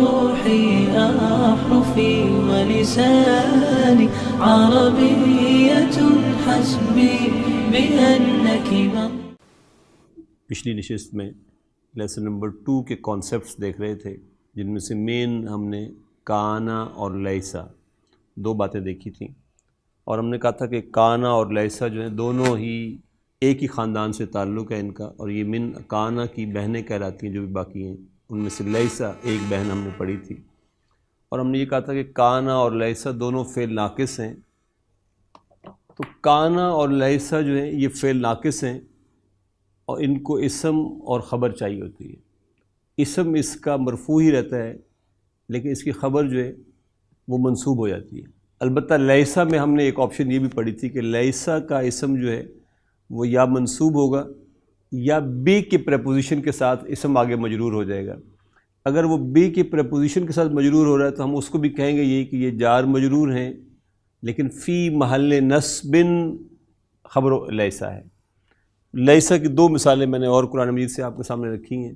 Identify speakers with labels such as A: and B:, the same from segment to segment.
A: روحي أحرفي ولساني عربية حسبي بأنك
B: پچھلی نشست میں لیسن نمبر 2 کے کانسیپٹس دیکھ رہے تھے، جن میں سے مین ہم نے کانا اور لیسا 2 باتیں دیکھی تھیں، اور ہم نے کہا تھا کہ کانا اور لیسا جو ہیں دونوں ہی ایک ہی خاندان سے تعلق ہے ان کا، اور یہ من کانا کی بہنیں کہلاتی ہیں جو بھی باقی ہیں، ان میں سے لیسا ایک بہن ہم نے پڑھی تھی، اور ہم نے یہ کہا تھا کہ کانا اور لیسا دونوں فعل ناقص ہیں۔ تو کانا اور لیسا جو ہیں یہ فعل ناقص ہیں، اور ان کو اسم اور خبر چاہیے ہوتی ہے۔ اسم اس کا مرفوع ہی رہتا ہے، لیکن اس کی خبر جو ہے وہ منصوب ہو جاتی ہے۔ البتہ لیسا میں ہم نے ایک آپشن یہ بھی پڑھی تھی کہ لیسا کا اسم جو ہے وہ یا منصوب ہوگا یا بی کے پریپوزیشن کے ساتھ اسم آگے مجرور ہو جائے گا۔ اگر وہ بی کے پریپوزیشن کے ساتھ مجرور ہو رہا ہے تو ہم اس کو بھی کہیں گے یہی کہ یہ جار مجرور ہیں، لیکن فی محل نصب خبر لیسا ہے۔ لیسا کی 2 مثالیں میں نے اور قرآن مجید سے آپ کے سامنے رکھی ہیں،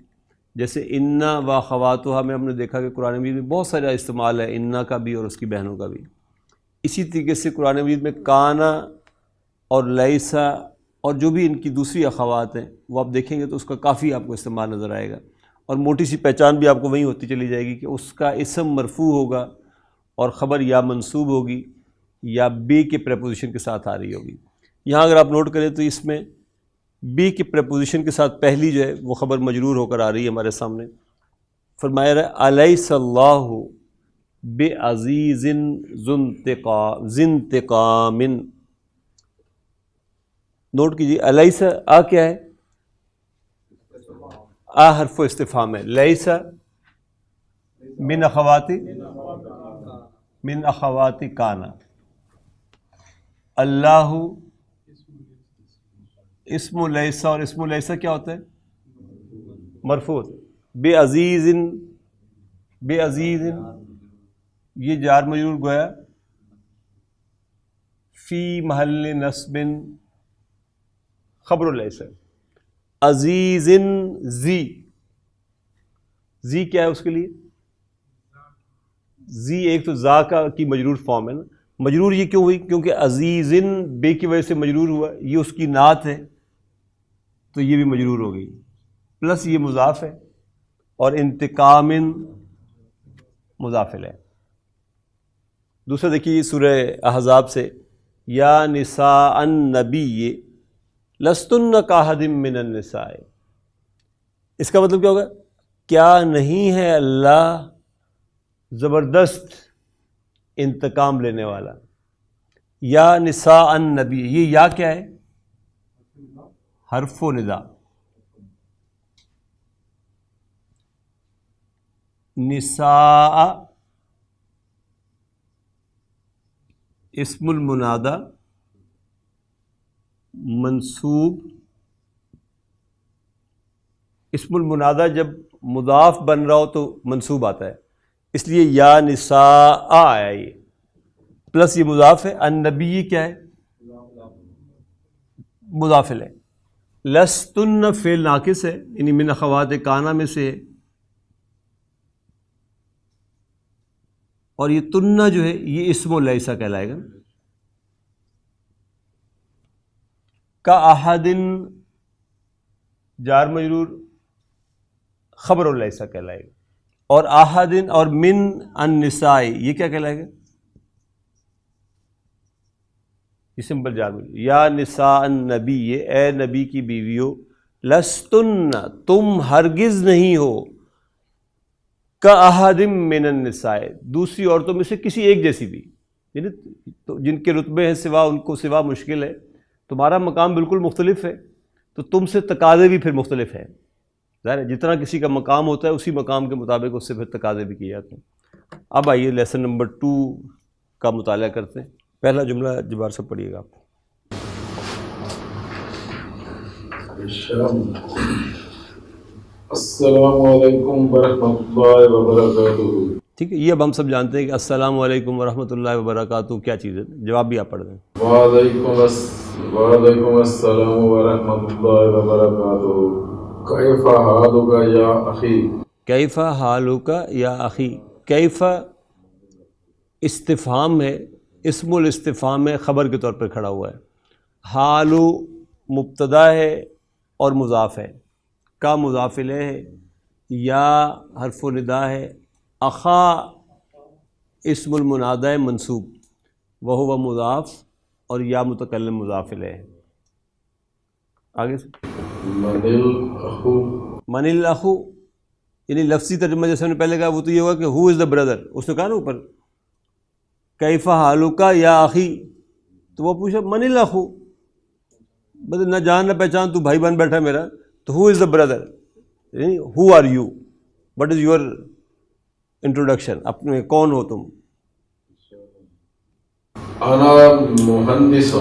B: جیسے انا و خواتها میں ہم نے دیکھا کہ قرآن مجید میں بہت سارا استعمال ہے انا کا بھی اور اس کی بہنوں کا بھی۔ اسی طریقے سے قرآن مجید میں کانا اور لیسا اور جو بھی ان کی دوسری اخوات ہیں وہ آپ دیکھیں گے تو اس کا کافی آپ کو استعمال نظر آئے گا، اور موٹی سی پہچان بھی آپ کو وہیں ہوتی چلی جائے گی کہ اس کا اسم مرفوع ہوگا اور خبر یا منصوب ہوگی یا بی کے پریپوزیشن کے ساتھ آ رہی ہوگی۔ یہاں اگر آپ نوٹ کریں تو اس میں بی کے پریپوزیشن کے ساتھ پہلی جو ہے وہ خبر مجرور ہو کر آ رہی ہے ہمارے سامنے۔ فرمایا رہا ہے الیس اللہ بعزیز ذی انتقام۔ نوٹ کیجیے الیس آ کیا ہے؟ آ حرف استفہام ہے۔ لیسا من اخواتی کانا۔ اللہ اسم لیسا، اور اسم لیسا کیا ہوتا ہے؟ مرفوع۔ بے عزیز یہ جار مجرور گویا فی محل نصب خبر لیسا۔ عزیز زی کیا ہے اس کے لیے؟ زی ایک تو ذا کی مجرور فارم ہے نا، مجرور یہ کیوں ہوئی؟ کیونکہ عزیزن بے کی وجہ سے مجرور ہوا، یہ اس کی نعت ہے تو یہ بھی مجرور ہو گئی، پلس یہ مضاف ہے، اور انتقام مضاف ہے۔ دوسرا دیکھیے سورہ احزاب سے، یا نساء النبی لستن کاحد من النساء۔ اس کا مطلب کیا ہوگا؟ کیا نہیں ہے اللہ زبردست انتقام لینے والا؟ یا نساء النبی، یہ یا کیا ہے؟ حرف و ندا۔ نساء اسم المنادى منصوب۔ اسم المنادى جب مضاف بن رہا ہو تو منصوب آتا ہے، اس لیے یا نساء آیا یہ، پلس یہ مضاف ہے۔ النبی کیا ہے؟ مضاف ہے۔ لستن فعل ناقص ہے، یعنی من اخوات کانا میں سے ہے، اور یہ تنہ جو ہے یہ اسم لیسا کہلائے گا۔ کا احدن جار مجرور خبر لیسا کہلائے گا، اور احدن اور من النساء یہ کیا کہلائے گا؟ یہ سمپل جار مجرور۔ یا نساء النبی، اے نبی کی بیویو، لستن تم ہرگز نہیں ہو، کا احد من النساء دوسری عورتوں میں سے کسی ایک جیسی بھی، یعنی جن کے رتبے ہیں سوا ان کو سوا مشکل ہے، تمہارا مقام بالکل مختلف ہے تو تم سے تقاضے بھی پھر مختلف ہیں۔ ظاہر ہے جتنا کسی کا مقام ہوتا ہے اسی مقام کے مطابق اس سے پھر تقاضے بھی کیے جاتے ہیں۔ اب آئیے لیسن نمبر 2 کا مطالعہ کرتے ہیں۔ پہلا جملہ جبار سے پڑھیے گا آپ۔
C: السلام علیکم ورحمۃ اللہ وبرکاتہ۔
B: ٹھیک ہے، یہ اب ہم سب جانتے ہیں کہ السلام علیکم ورحمۃ اللہ وبرکاتہ کیا چیز ہے، جواب بھی آپ پڑھ دیں۔
C: وعلیکم السلام ورحمۃ اللہ وبرکاتہ۔ کیف حالک یا اخی؟
B: کیف حالک یا اخی، کیف استفہام ہے، اسم الاستفہام ہے، خبر کے طور پر کھڑا ہوا ہے. حالو مبتدا ہے اور مضاف ہے، کا مضاف الیہ ہے، یا حرف ندا ہے، اخا اسم المنادہ منصوب، وہو مضاف، اور یا متکلم مضاف الیہ ہے. آگے سے من الاخو، یعنی لفظی ترجمہ جیسے ہم نے پہلے کہا وہ تو یہ ہوگا کہ ہو از دا بردر. اس نے کہا نا اوپر کیف حالک یا اخی، تو وہ پوچھا من الاخو، نہ جان نہ پہچان، تو بھائی بن بیٹھا ہے میرا، تو ہو از دا بردر، یعنی who are you, what is your introduction, اپنے کون ہو تم.
C: انا مہندس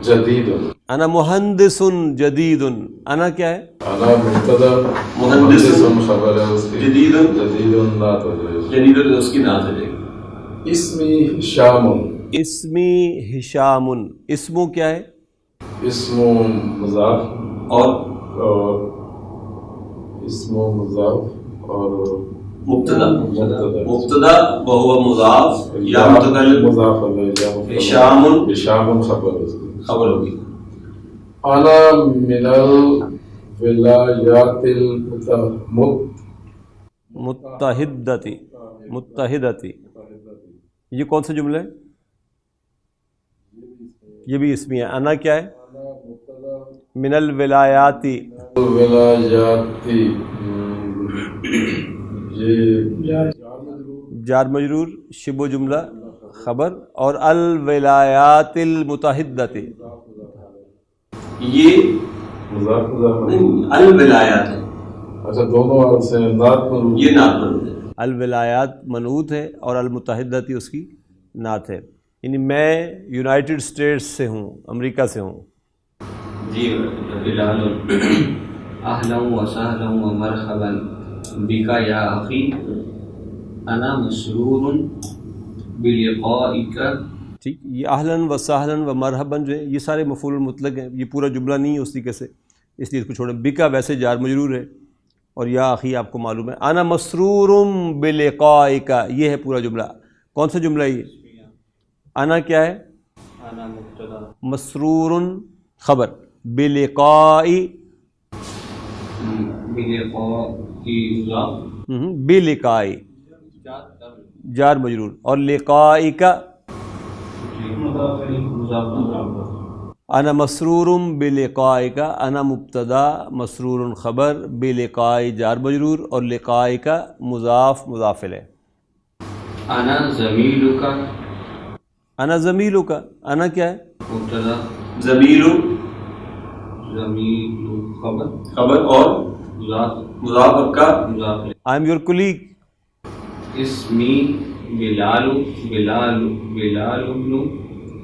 C: جدید،
B: انا مہندس جدید، انا کیا ہے؟
C: انا مبتدا، مہندس خبر ہے اس کی، جدید نعت ہو جائے گی، جدید اس کی نعت ہو جائے گی. اسمی ہشام،
B: اسمی ہشام، اسمو کیا ہے؟
C: اسم مضاف اور اسم مضاف اور مبتدا وهو مضاف یا متکلم مضاف الیہ، ہشام ہشام خبر اس کی، خبر ہوگی. انا من الولایات
B: متحدتی، متحدتی، یہ کون سا جملہ ہے؟ یہ بھی اسمی ہے. انا کیا ہے؟ من الولایاتی،
C: الولایاتی
B: جار مجرور، شبہ جملہ خبر، اور الولایات المتحدتی، یہ الولایات ہے.
C: اچھا دونوں عرب سے نعت منعوت،
B: یہ نعت منعوت ہے. الولایات منعوت ہے اور المتحدتی اس کی نعت ہے. یعنی میں یونائٹڈ اسٹیٹس سے ہوں، امریکہ سے ہوں.
D: جی بلال، اہلا و سہلا و مرحبا بک یا اخی، انا مسرور بلقائک.
B: ٹھیک، یہ اہلاً و سہلاً و مرحباً جو ہے یہ سارے مفعول المطلق ہیں، یہ پورا جملہ نہیں ہے اس طریقے سے، اس لیے اس کو چھوڑیں. بکا ویسے جار مجرور ہے، اور یا اخی آپ کو معلوم ہے. انا مسرور بلقائک، یہ ہے پورا جملہ. کون سا جملہ ہے یہ؟ انا کیا ہے؟
D: انا مبتدا،
B: مسرور خبر، بلقائی، بلقائی جار مجرور، اور لقائی کا انا مسرور بلقائی کا، انا مبتدا مسرور خبر، بلقائی جار مجرور، اور لقائی کا مضاف مضاف الیہ.
D: انا زمیلک،
B: انا زمیلو کا، انا کیا ہے؟
D: مبتدا،
B: زمیلو
D: زمیل خبر،
B: خبر، اور
D: مضاف
B: کا
D: مضاف.
B: I'm your colleague.
D: اسمی بلال، بلال ابن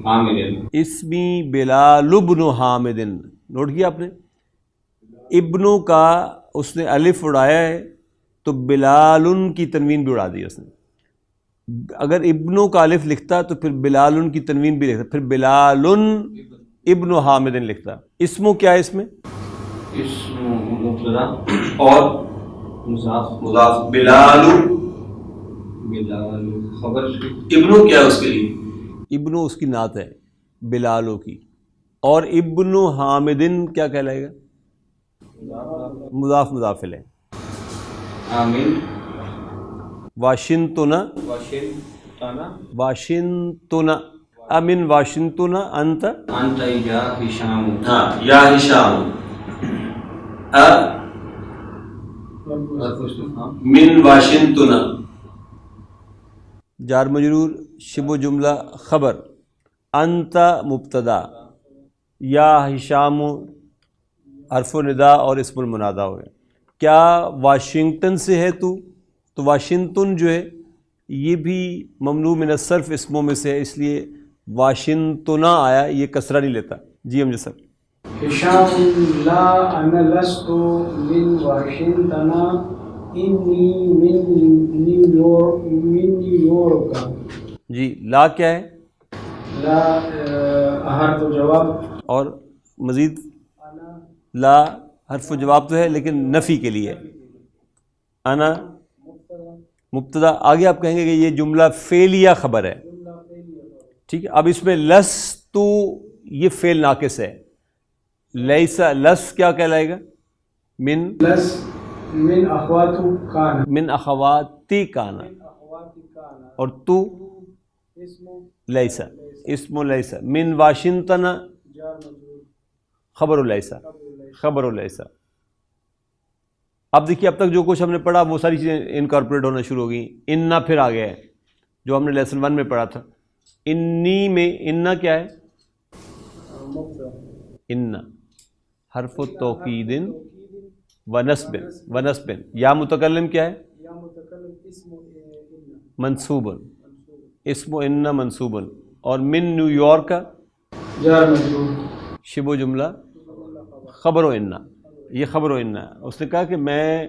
D: حامد،
B: اسمی بلال ابن حامد. نوٹ کیا آپ نے؟ ابنوں کا اس نے الف اڑایا ہے تو بلال کی تنوین بھی اڑا دی اس نے. اگر ابنوں کا الف لکھتا تو پھر بلال کی تنوین بھی لکھتا، پھر بلال ابن حامد لکھتا. اسمو کیا ہے اس میں؟
D: اسم مبتدا اور
B: مضاف بلال،
D: بلال خبر،
B: ابنو کیا ہے اس کے لیے؟ ابنو اس کی نعت ہے بلالو کی. اور ابن حامدن کیا کہلائے گا؟ مضاف مضاف الیہ.
D: آمین،
B: واشنگٹن، واشنگٹن، امن واشنگٹن، انت
D: انت یا ہشام،
B: یا ہشام، من واشنگٹن جار مجرور، شبہ جملہ خبر، انت مبتدا، یا ہشام حرف ندا اور اسم المنادہ ہو گئے. کیا واشنگٹن سے ہے تو واشنگٹن جو ہے یہ بھی ممنوع من الصرف اسموں میں سے ہے، اس لیے واشنگٹنا آیا، یہ کسرہ نہیں لیتا. جی ہم جیسا
E: ہشام لا انا لست من واشنگٹن انی من نیو یارک.
B: جی لا کیا ہے؟
E: لا حرف جواب،
B: اور مزید لا حرف جواب تو ہے لیکن نفی کے لیے. انا مبتدا آگے آپ کہیں گے کہ یہ جملہ فعلیہ خبر ہے، ٹھیک ہے. اب اس میں لستو یہ فعل ناقص ہے، لیسا لس کیا کہلائے گا؟ من
E: لس من اخوات کان،
B: من اخواتی کانا، اور تو لیسا اسم لیسا. من واشنگٹن خبر لیسا، خبر لیسا. اب دیکھیے اب تک جو کچھ ہم نے پڑھا وہ ساری چیزیں انکارپوریٹ ہونا شروع ہو گئیں. انا پھر آ گیا ہے جو ہم نے لیسن 1 میں پڑھا تھا. انی میں انا کیا ہے؟ انا حرف توکید ونصب، ونصب. یا متکلم کیا ہے؟ منصوب، اسم انا منصوب. اور من نیو یارک کا شبہ جملہ خبر و انا، یہ خبر و انا. اس نے کہا کہ میں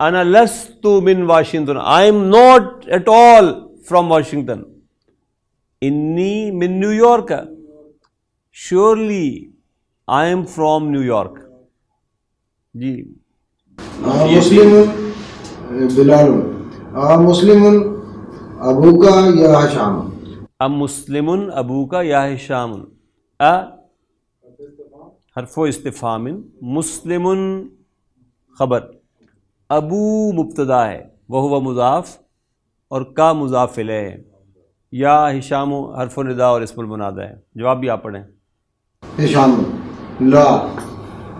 B: انا لست من Washington, I'm not at all from Washington. انی من New York, surely I'm from New York. جی
F: مسلم بلال مسلم ابو کا یا شام.
B: ام مسلم ابو کا یا ہشام. حرف استفہام، مسلم خبر، ابو مبتدا ہے وہو مضاف اور کا مضاف الیہ ہے، یا ہشام حرف ندا اور اسم المنادہ ہے. جواب بھی آپ پڑھیں.
F: ہشام لا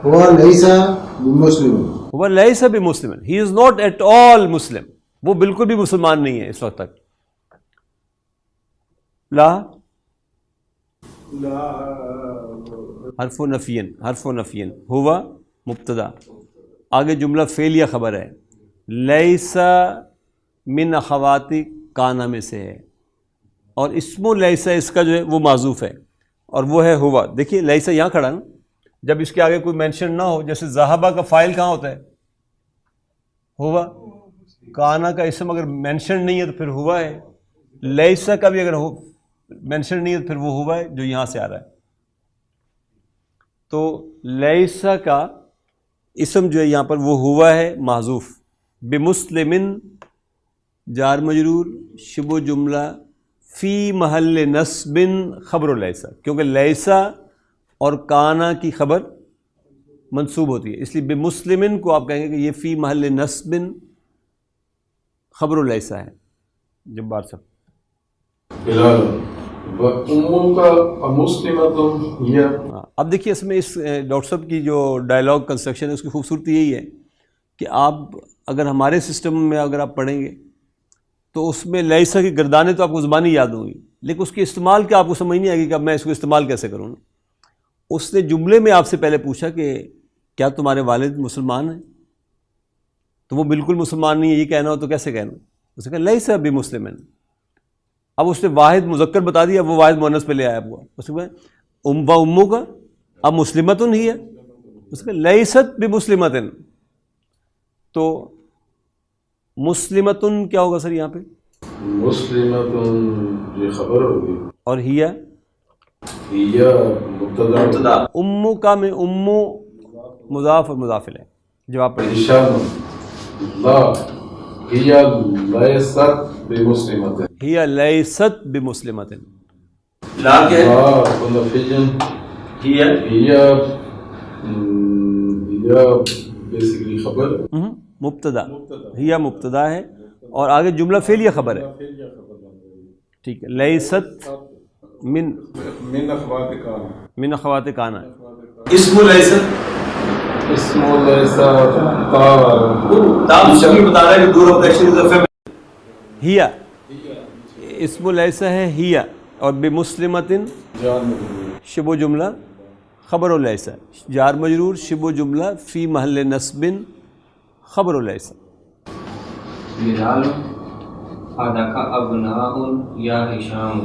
F: ہوا لیسا بمسلم،
B: وہ لیسا بمسلم، ہی از ناٹ ایٹ آل مسلم، وہ بالکل بھی مسلمان نہیں ہے اس وقت تک. لا حرف نفین، حرف نفین. ہوا مبتدا، آگے جملہ فعلیہ خبر ہے. لیسا من اخواتی کانا میں سے ہے، اور اسم لیسا اس کا جو ہے وہ معذوف ہے اور وہ ہے ہوا. دیکھیے لیسا یہاں کھڑا نا، جب اس کے آگے کوئی مینشن نہ ہو، جیسے ذہبہ کا فائل کہاں ہوتا ہے؟ ہوا. کانا کا اسم اگر مینشن نہیں ہے تو پھر ہوا ہے. لیسا کا بھی اگر مینشن نہیں ہے تو پھر وہ ہوا ہے جو یہاں سے آ رہا ہے. تو لیسا کا اسم جو ہے یہاں پر وہ ہوا ہے محذوف. بمسلمن جار مجرور، شبہ جملہ فی محل نصب خبر لیسا، کیونکہ لیسا اور کانا کی خبر منصوب ہوتی ہے، اس لیے بمسلمن کو آپ کہیں گے کہ یہ فی محل نصب خبر لیسا ہے. جبار صاحب.
C: بلال وَأُمُّكَ أَمُسْلِمَةٌ هِيَ.
B: اب دیکھیے اس میں اس ڈاکٹر صاحب کی جو ڈائلاگ کنسٹرکشن ہے اس کی خوبصورتی یہی ہے کہ آپ اگر ہمارے سسٹم میں اگر آپ پڑھیں گے تو اس میں لیسا کی گردانیں تو آپ کو زبانی یاد ہوں گی، لیکن اس کے استعمال کیا آپ کو سمجھ نہیں آئے گی کہ اب میں اس کو استعمال کیسے کروں. اس نے جملے میں آپ سے پہلے پوچھا کہ کیا تمہارے والد مسلمان ہیں؟ تو وہ بالکل مسلمان نہیں ہے یہ کہنا ہو تو کیسے کہنا؟ اس نے کہا لیسا بمسلمن. اب اس نے واحد مذکر بتا دیا، اب وہ واحد مؤنث پہ لے آیا ہوا. اس نے کہا امو کا اب مسلمتن ہی ہے، اس نے کہا لیست بمسلمتن. تو مسلمتن کیا ہوگا سر یہاں پہ؟
C: مسلمتن یہ خبر ہوگی،
B: اور ہیا
C: مبتدا.
B: امو کا میں امو مضاف اور مضاف الیہ. جواب پڑھیں.
C: ہشام لا ہی لیست بمسلمتن.
B: ہیا لیست بمسلمتن.
D: لا کیا ہے؟
C: لا نفیجن
D: ہی ہے،
C: ہی بیسیکلی خبر
B: مبتدا، ہیا مبتدا ہے اور آگے جملہ فعلیہ خبر ہے. ٹھیک ہے. لیست من اخوات کانا.
D: اسم لیست،
C: اسم لیسا
D: تاب شکل بتا رہا ہے کہ دور آف ایکشن از اے فیمن.
B: ہیا اسم لیسا ہے ہیا، اور بمسلمتن شبہ جملہ خبر لیسا، جار مجرور شبہ جملہ فی محل نصب خبر لیسا.
D: بلال الک ابناء یا ہشام.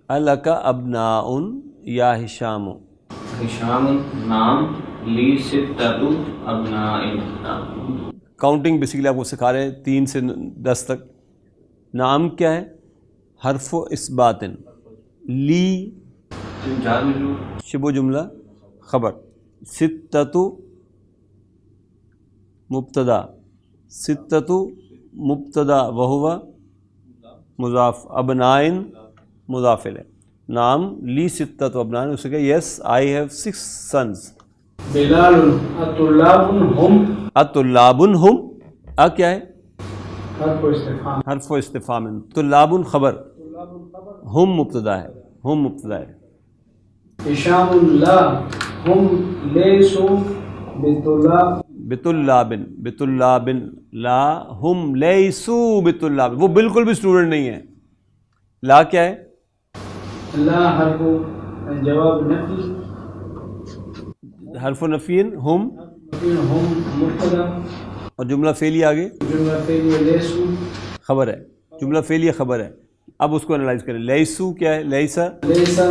B: الک ابناء یا ہشام.
D: ہشام نام، لی ستۃ ابناء.
B: کاؤنٹنگ بیسیکلی آپ کو سکھا رہے ہیں 3 سے 10 تک. نام کیا ہے؟ حرف و اثبات. لی
D: جار مجرور
B: شبہ جملہ خبر. ستۃ مبتدا، ستۃ مبتدا وہو مضاف، ابنائن مضاف الیہ. نام لی ستۃ ابنائن، اسے کہ یس آئی ہیو 6 sons.
E: بلال الطلاب ہم.
B: الطلاب ہم، کیا ہے؟
E: حرف استفہام.
B: حرف استفہام. طلاب خبر، ہم مبتدا ہے، ہم مبتدا ہے.
E: ہشام لا ہم لیسوا بطلاب.
B: بطلابن، بطلابن لا ہم لیسوا بطلاب، وہ بالکل بھی اسٹوڈنٹ نہیں ہے. لا کیا ہے؟
E: لا حرف جواب نفی.
B: حرف نفی. ہم
E: مبتدا
B: اور جملہ فعلی آگے
E: جملہ فعلیہ لیسوا
B: خبر ہے، جملہ فعلیہ خبر ہے. اب اس کو انالائز کریں. لیسو کیا ہے؟ لیسا
E: لیسا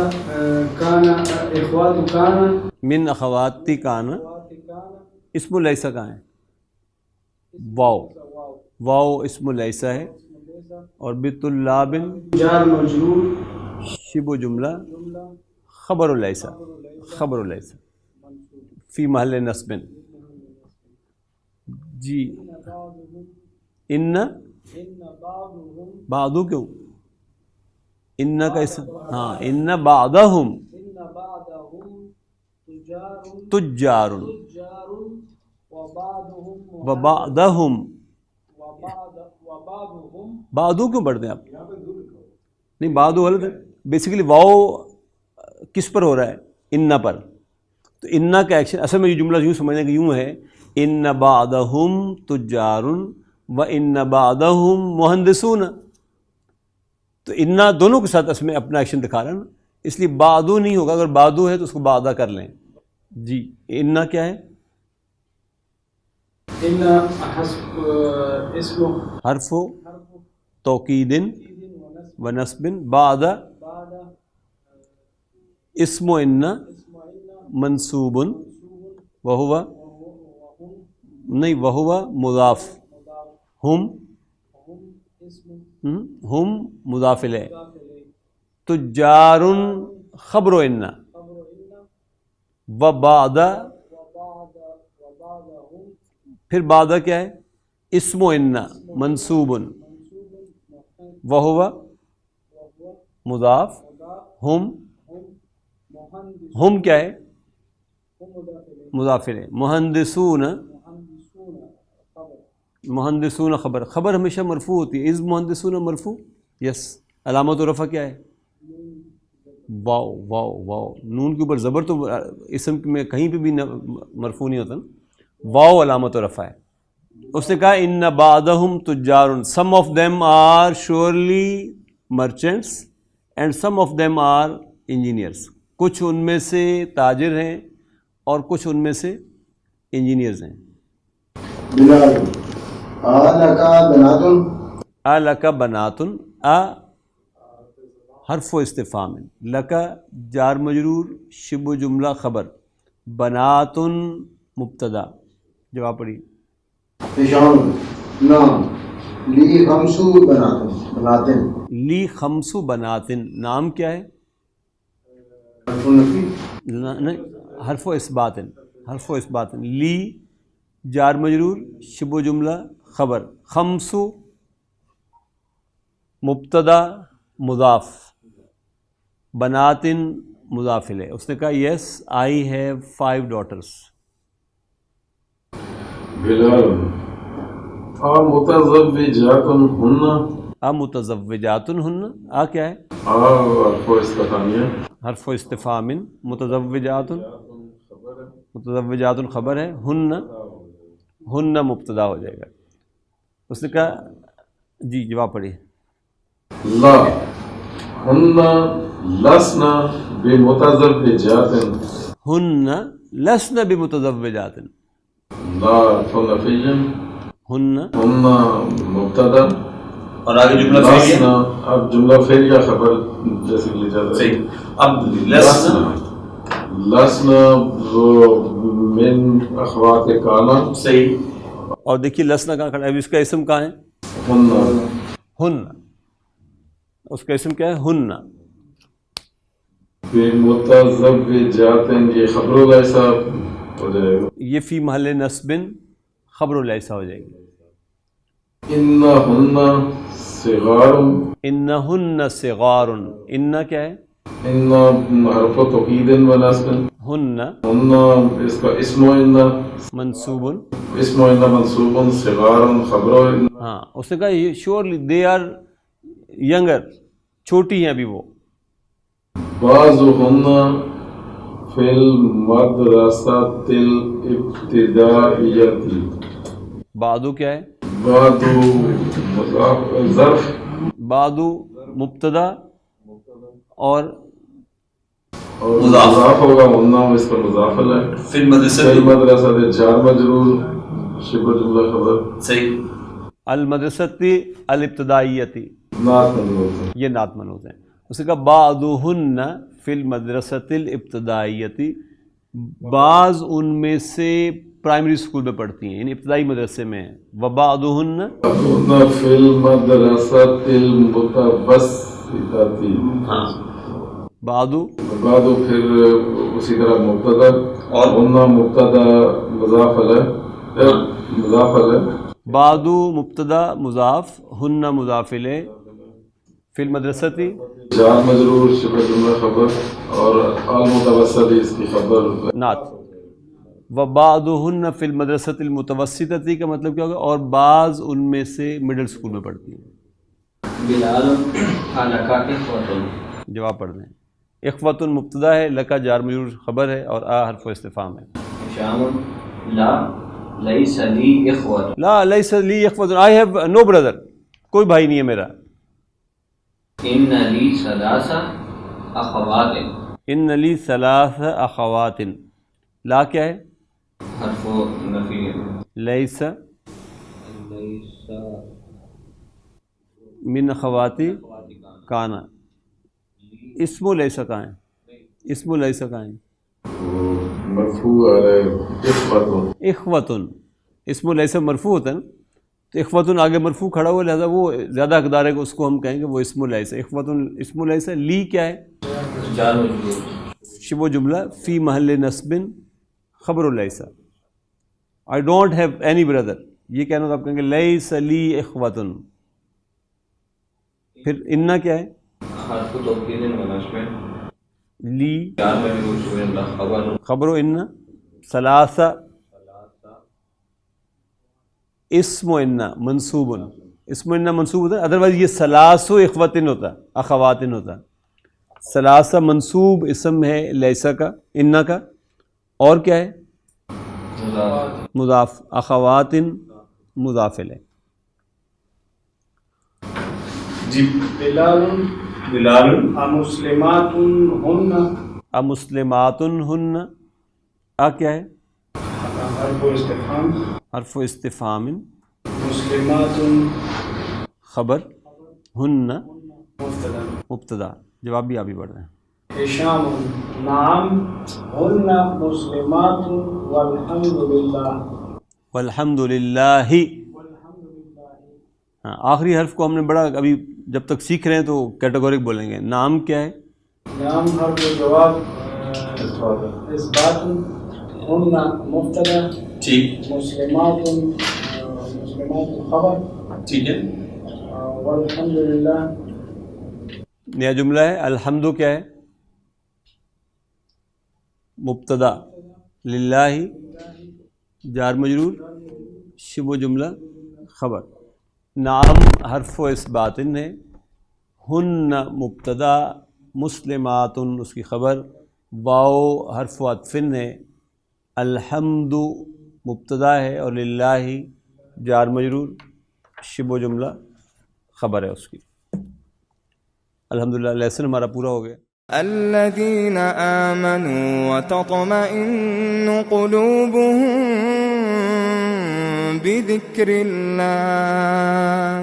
E: کان اخوات کان
B: من اخواتی کان. اسم لیسا کہاں ہے؟ واو، واو اسم لیسا ہے. اور بطلابن
E: جار مجرور
B: شبہ جملہ خبر لیسا، خبر لیسا فی محل نصب. جی ان بعضو کیوں؟ ان کا اسم، ہاں ان بعضہم تجار وبعضہم. بعضو کیوں پڑھتے ہیں آپ؟ نہیں بعضو غلط ہے. بیسیکلی واو کس پر ہو رہا ہے؟ ان پر. تو ان کا ایکشن اصل میں یہ جملہ یوں سمجھنے کہ یوں ہے ان بعضہم تجار و ان بعضہم مہندسون. تو ان دونوں کے ساتھ اصل میں اپنا ایکشن دکھا رہا ہے نا، اس لیے بعدو نہیں ہوگا. اگر بعدو ہے تو اس کو بعدہ کر لیں. جی ان کیا ہے؟
E: ان اسم
B: حرف توکید و نصب. بعد اسم ان منصوب وہو نہیں وہو مضاف. ہم مضاف الیہ. تجار خبر ان و بعد، پھر بعد کیا ہے؟ اسم ان منصوب وہو مضاف. ہم کیا ہے؟ مضاف الیہ. مہندسون، مہندسون خبر، خبر ہمیشہ مرفوع ہوتی ہے. از مہندسون مرفوع. یس. علامت و رفع کیا ہے؟ واو، واو واو. نون کے اوپر زبر تو اسم میں کہیں پہ بھی مرفوع نہیں ہوتا نا. واو علامت و رفع ہے. اس نے کہا ان بعضہم تجار، some of them are surely merchants and some of them are engineers. کچھ ان میں سے تاجر ہیں اور کچھ ان میں سے انجینئرز ہیں.
F: بلال آلکا بناتن.
B: لک بناتن. حرف و استفہام. لک جار مجرور شبہ جملہ خبر. بناتن مبتدا. جواب پڑھی.
F: ہشام نام لی خمسو بناتن. بناتن
B: لی خمس بناتن. نام کیا ہے؟
F: حرف نفی.
B: نہیں حرف و اثبات. حرف و اثبات. لی جار مجرور شبہ جملہ خبر. خمس مبتدا مضاف. بناتن مضاف الیہ. اس نے کہا یس آئی ہیو 5 daughters.
C: بلال متزوجات ہن.
B: متزوجات ہن. کیا ہے؟
C: حرف استفہامیہ.
B: حرف استفہام. متزوجات، متزوجات خبر ہے. ہن، ہن مبتدا ہو جائے گا. اس نے کہا جی جواب پڑھیے.
C: لا ہن لسن بمتزوجات.
B: ہن لسن بمتزوجات.
C: لا نفی.
B: ہن
C: مبتدا
D: اور آگے جملہ فعلیہ.
C: لسنا اب جملہ فعلیہ خبر جیسے کہ لکھا ہے.
D: صحیح. اب لسنا
C: لسنا من اخوات کانا.
D: صحیح.
B: اور دیکھیے لسنا کہاں کھڑا ہے؟ اب اس کا اسم کہاں ہے؟
C: ہن.
B: ہن. اس کا اسم کیا ہے؟ ہن.
C: بمتزوجات یہ خبر لیسا ہو جائے گا.
B: یہ فی محل نصب خبر لیسا ہو جائے گی.
C: انہن صغار
B: انہن صغار، ان کیا ہے؟
C: ان حرف توکید و نصب،
B: ہن
C: ان اس کا اسم و ان،
B: منصوب،
C: اسم و ان منصوب، صغار خبر و ان.
B: ہاں اس نے کہا شیورلی دے آر ینگر، چھوٹی ہیں ابھی وہ.
C: بعضہن فی المدرسۃ الابتدائیۃ،
B: بعدو کیا ہے؟
C: بعد مضاف ظرف،
B: بعدو مبتدا اور
C: اور
D: مضاف.
C: مضاف ہوگا ہنہ، اس پر مضاف ہے.
D: فی المدرسہ
C: فی المدرسۃ جار مجرور، شبہ جملہ خبر،
D: صحیح.
B: المدرستی الابتدائیتی،
C: نعت منوط ہے.
B: یہ نعت منوط ہیں. اس نے کہا بعضہن فی المدرسۃ الابتدائیتی، بعض ان میں سے پرائمری اسکول میں پڑھتی ہیں، یعنی ابتدائی مدرسے میں ہیں. وبعضہن
C: ہن فی المدرسۃ المتوسطۃ،
D: ہاں.
B: بعدو
C: بعد پھر اسی طرح مبتدا،
D: اور
C: ہن مبتدا مضاف ہے، مضاف ہے.
B: بعدو مبتدا مضاف، ہن مضاف الیہ، فی المدرستی
C: جار مجرور، شبہ جملہ خبر، اور المتوسط اس کی خبر.
B: نعت. وبعضہن فی المدرسۃ المتوسطۃ کا مطلب کیا ہوگا؟ اور بعض ان میں سے مڈل اسکول میں پڑھتی ہیں.
G: بلال لکا اخوۃ،
B: جواب پڑھ دیں. اخوۃ مبتدا ہے، لکا جار مجرور خبر ہے، اور آ حرف استفہام ہے.
G: ہشام لا لیس لی اخوۃ،
B: لا لیس لی اخوۃ، آئی ہیو نو بردر، کوئی بھائی نہیں ہے میرا.
G: ان لی ثلاث اخوات،
B: ان لی ثلاث اخوات، لا کیا ہے؟
G: حرف نفی،
B: لیس
G: لیس
B: من اخواتی کانا. اسم لیس کہاں ہے؟ اسم لیس کہاں ہے؟
C: مرفوع ہے اخوۃ.
B: اخوتن، اسم لیس مرفوع ہوتا ہے نا، تو اخوتن آگے مرفوع کھڑا ہوا، لہذا وہ زیادہ حقدار ہے کہ اس کو ہم کہیں گے وہ اسم لیس. اخوتن اسم لیس. لی کیا ہے؟
G: جار مجرور،
B: شبہ جملہ فی محل نصب خبر لیس. I don't have any brother, یہ کہنا تو آپ کہیں گے لیس لی اخوتن. پھر انا کیا ہے؟
G: حرف توکید و نصب،
B: لی
G: جار مجرور، شبہ جملہ خبر،
B: خبر ان ثلاثہ، اسم ان منصوب، اسم ان منصوب ہوتا ہے، ادروائز یہ ثلاث اخوتن ہوتا، اخواتن ہوتا. ثلاثہ منصوب اسم ہے لیسا کا، انا کا، اور کیا ہے؟
G: مضاف.
B: مضاف. اخواتن مضاف الیہ.
D: جی.
E: بلال
D: بلال
E: مسلمات ہن،
B: امسلمات ہن، کیا ہے؟
E: حرف استفہام،
B: حرف استفہام،
E: مسلمات
B: خبر، ہن
E: مبتدا.
B: مبتدا. جواب بھی آپ ہی پڑھ رہے ہیں.
E: ہشام نعم ہن مسلمات والحمد للہ،
B: والحمد للہ. ہاں آخری حرف کو ہم نے بڑا ابھی جب تک سیکھ رہے ہیں تو کیٹیگورک بولیں گے. نام کیا ہے؟
E: نام حرف جواب اثبات، ہن مبتدا،
D: ٹھیک.
E: مسلمات خبر،
D: ٹھیک ہے.
E: والحمد للہ.
B: نیا جملہ ہے. الحمد کیا ہے؟ مبتدا، للہ جار مجرور، شبہ جملہ خبر. نام حرف و اثبات ہے، ہن مبتدا، مسلمات اس کی خبر، واو حرف و عطف ہے، الحمد مبتدا ہے، اور للہ جار مجرور، شبہ جملہ خبر ہے اس کی. الحمدللہ لیسن ہمارا پورا ہو گیا.
H: الذين آمنوا وتطمئن قلوبهم بذكر الله